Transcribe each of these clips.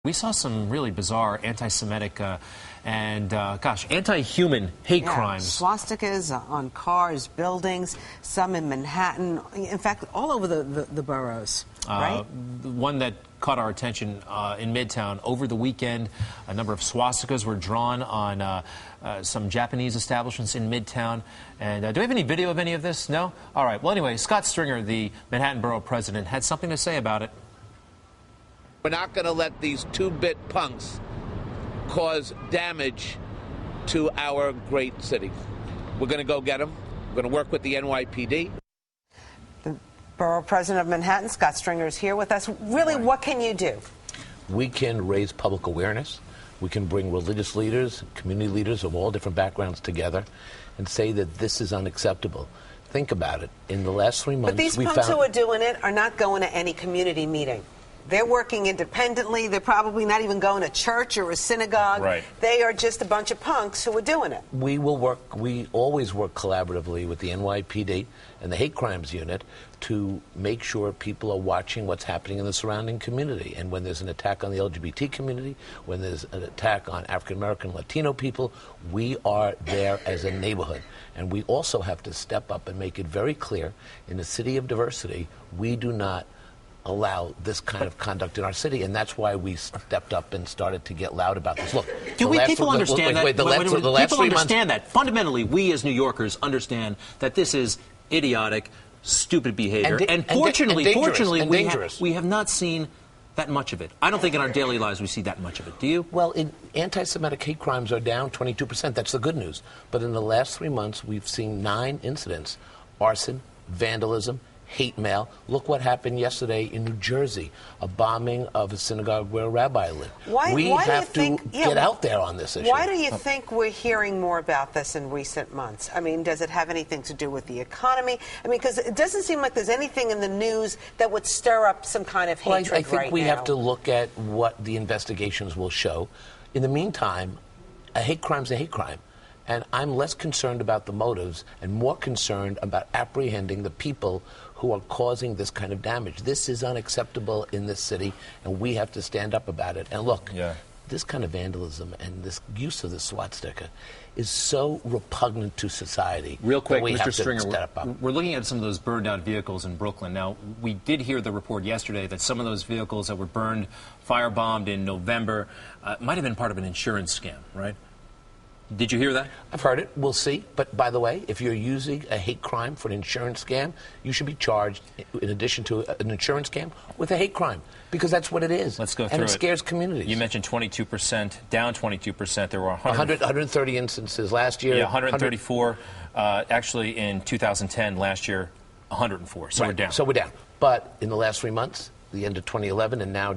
We saw some really bizarre anti-Semitic and anti-human hate crimes. Swastikas on cars, buildings, some in Manhattan, in fact, all over the boroughs, right? One that caught our attention in Midtown over the weekend, a number of swastikas were drawn on some Japanese establishments in Midtown. And do we have any video of any of this? No? All right. Well, anyway, Scott Stringer, the Manhattan Borough President, had something to say about it. We're not going to let these two-bit punks cause damage to our great city. We're going to go get them. We're going to work with the NYPD. The Borough President of Manhattan, Scott Stringer, is here with us. Really, what can you do? We can raise public awareness. We can bring religious leaders, community leaders of all different backgrounds together and say that this is unacceptable. Think about it. In the last 3 months, but these punks who are doing it are not going to any community meeting. They're working independently. They're probably not even going to church or a synagogue. Right. They are just a bunch of punks who are doing it. We always work collaboratively with the NYPD and the Hate Crimes Unit to make sure people are watching what's happening in the surrounding community. And when there's an attack on the LGBT community, when there's an attack on African American Latino people, we are there as a neighborhood. And we also have to step up and make it very clear, in a city of diversity, we do not allow this kind of conduct in our city, and that's why we stepped up and started to get loud about this. Look, people understand that? People understand that. Fundamentally, we as New Yorkers understand that this is idiotic, stupid behavior, and fortunately, we have not seen that much of it. I don't think in our daily lives we see that much of it. Do you? Well, anti-Semitic hate crimes are down 22%. That's the good news. But in the last 3 months, we've seen 9 incidents: arson, vandalism, hate mail. Look what happened yesterday in New Jersey, a bombing of a synagogue where a rabbi lived. We have to get out there on this issue. Why do you think we're hearing more about this in recent months? I mean, does it have anything to do with the economy? I mean, because it doesn't seem like there's anything in the news that would stir up some kind of hatred I think we have to look at what the investigations will show. In the meantime, a hate crime's a hate crime. And I'm less concerned about the motives and more concerned about apprehending the people who are causing this kind of damage. This is unacceptable in this city, and we have to stand up about it. And look, this kind of vandalism and this use of the swastika is so repugnant to society. Real quick, Mr. Stringer, we're looking at some of those burned out vehicles in Brooklyn. Now, we did hear the report yesterday that some of those vehicles that were burned, firebombed in November, might have been part of an insurance scam, right? Did you hear that? I've heard it. We'll see. But by the way, if you're using a hate crime for an insurance scam, you should be charged, in addition to an insurance scam, with a hate crime. Because that's what it is. Let's go through it. And it scares communities. You mentioned 22%, down 22%. There were 130 instances last year. Yeah, 134. Actually, in 2010, last year, 104. So we're down. So we're down. But in the last 3 months, the end of 2011 and now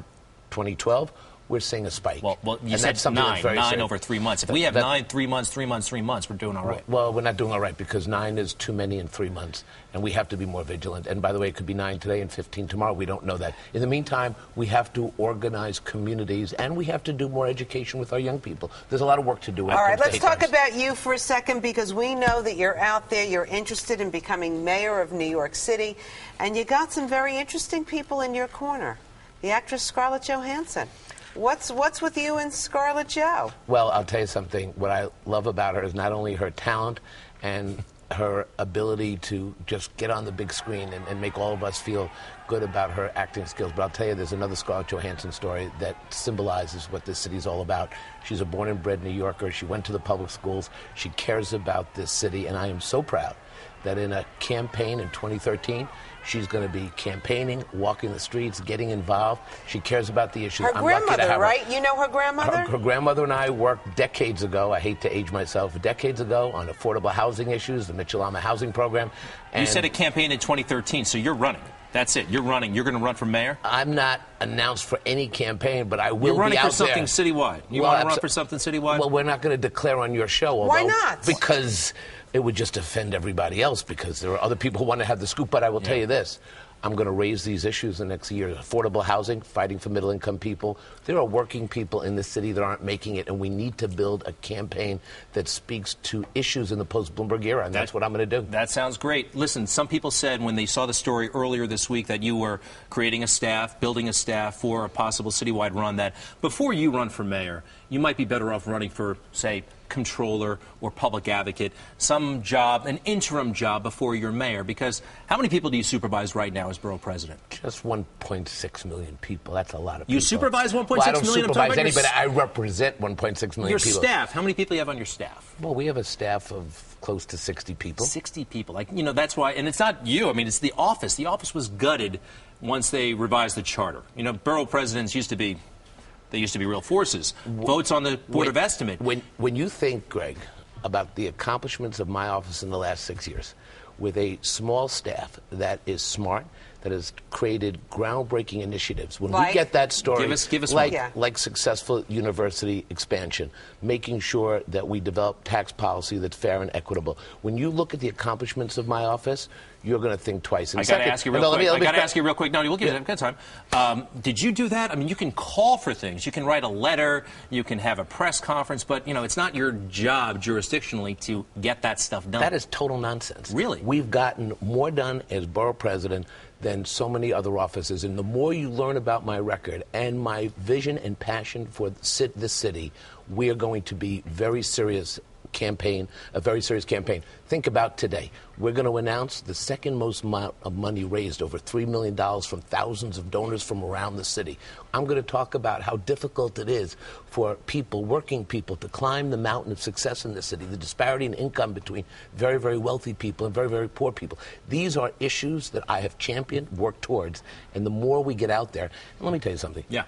2012, we're seeing a spike. Well, you said nine over 3 months. If we have 9, 3 months, 3 months, 3 months, we're doing all right. Well, we're not doing all right because 9 is too many in 3 months, and we have to be more vigilant. And by the way, it could be 9 today and 15 tomorrow. We don't know that. In the meantime, we have to organize communities, and we have to do more education with our young people. There's a lot of work to do. All right, let's talk about you for a second, because we know that you're out there. You're interested in becoming mayor of New York City, and you got some very interesting people in your corner. The actress Scarlett Johansson. What's with you and Scarlett Jo? Well, I'll tell you something. What I love about her is not only her talent and her ability to just get on the big screen and make all of us feel good about her acting skills, but I'll tell you, there's another Scarlett Johansson story that symbolizes what this city's all about. She's a born and bred New Yorker. She went to the public schools. She cares about this city, and I am so proud that in a campaign in 2013, she's going to be campaigning, walking the streets, getting involved. She cares about the issues. Her grandmother, right? You know her grandmother? Her grandmother and I worked decades ago, I hate to age myself, decades ago on affordable housing issues, the Mitchell-Lama housing program. You said a campaign in 2013, so you're running. That's it. You're running. You're going to run for mayor? I'm not announced for any campaign, but I will be out there. You're running for something citywide. You want to run for something citywide? Well, we're not going to declare on your show. Why not? Because it would just offend everybody else, because there are other people who want to have the scoop. But I will tell you this. I'm going to raise these issues the next year. Affordable housing, fighting for middle-income people. There are working people in this city that aren't making it, and we need to build a campaign that speaks to issues in the post-Bloomberg era, and that's what I'm going to do. That sounds great. Listen, some people said when they saw the story earlier this week that you were creating a staff, building a staff for a possible citywide run, that before you run for mayor, you might be better off running for, say, controller or public advocate, some job, an interim job before you're mayor, because how many people do you supervise right now as borough president? Just 1.6 million people. That's a lot of people. You supervise 1.6 well, I don't million? supervise anybody. I represent 1.6 million your people. Your staff, how many people do you have on your staff? Well, we have a staff of close to 60 people. 60 people. Like, you know, that's why, and it's not you. I mean, it's the office. The office was gutted once they revised the charter. You know, borough presidents used to be real forces. Votes on the Board of Estimate. When you think, Greg, about the accomplishments of my office in the last 6 years, with a small staff that is smart, that has created groundbreaking initiatives. When we get that story, give us like successful university expansion, making sure that we develop tax policy that's fair and equitable. When you look at the accomplishments of my office, you're going to think twice. I got to ask you real quick. No, we'll give you time. Did you do that? I mean, you can call for things. You can write a letter. You can have a press conference. But, you know, it's not your job jurisdictionally to get that stuff done. That is total nonsense. Really? We've gotten more done as borough president than so many other offices. And the more you learn about my record and my vision and passion for this city, we are going to be a very serious campaign. Think about today. We're going to announce the second most amount of money raised, over $3 million from thousands of donors from around the city. I'm going to talk about how difficult it is for people, working people, to climb the mountain of success in this city, the disparity in income between very, very wealthy people and very, very poor people. These are issues that I have championed, worked towards, and the more we get out there, and let me tell you something. Yeah.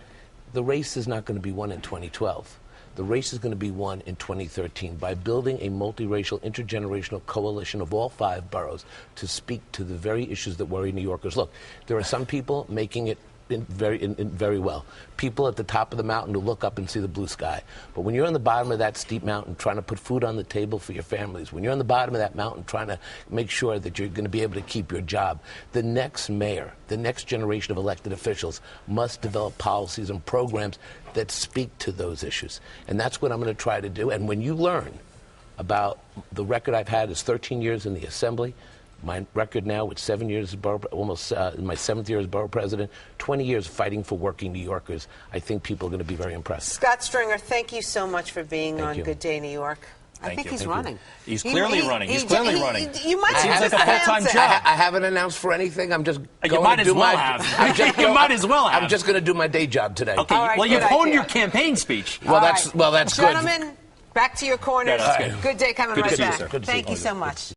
The race is not going to be won in 2012. The race is going to be won in 2013 by building a multiracial, intergenerational coalition of all 5 boroughs to speak to the very issues that worry New Yorkers. Look, there are some people making it very well. People at the top of the mountain who look up and see the blue sky. But when you're on the bottom of that steep mountain trying to put food on the table for your families, when you're on the bottom of that mountain trying to make sure that you're going to be able to keep your job, the next mayor, the next generation of elected officials must develop policies and programs that speak to those issues. And that's what I'm going to try to do. And when you learn about the record I've had is 13 years in the Assembly, my record now with 7 years as borough, almost my 7th year as borough president, 20 years fighting for working New Yorkers, I think people are going to be very impressed. Scott Stringer, thank you so much for being on Good Day New York. I think he's running. He's clearly running. He's clearly running. You might seems like a full-time job. I haven't announced for anything. I'm just going you might to do as well my. have. You might as well have. I'm just going to do my day job today. Okay. Right, well, you've honed your campaign speech. Well, that's good. Gentlemen, back to your corners. Yeah, that's good. Good day coming Good right to see you, back. sir. Thank you so much.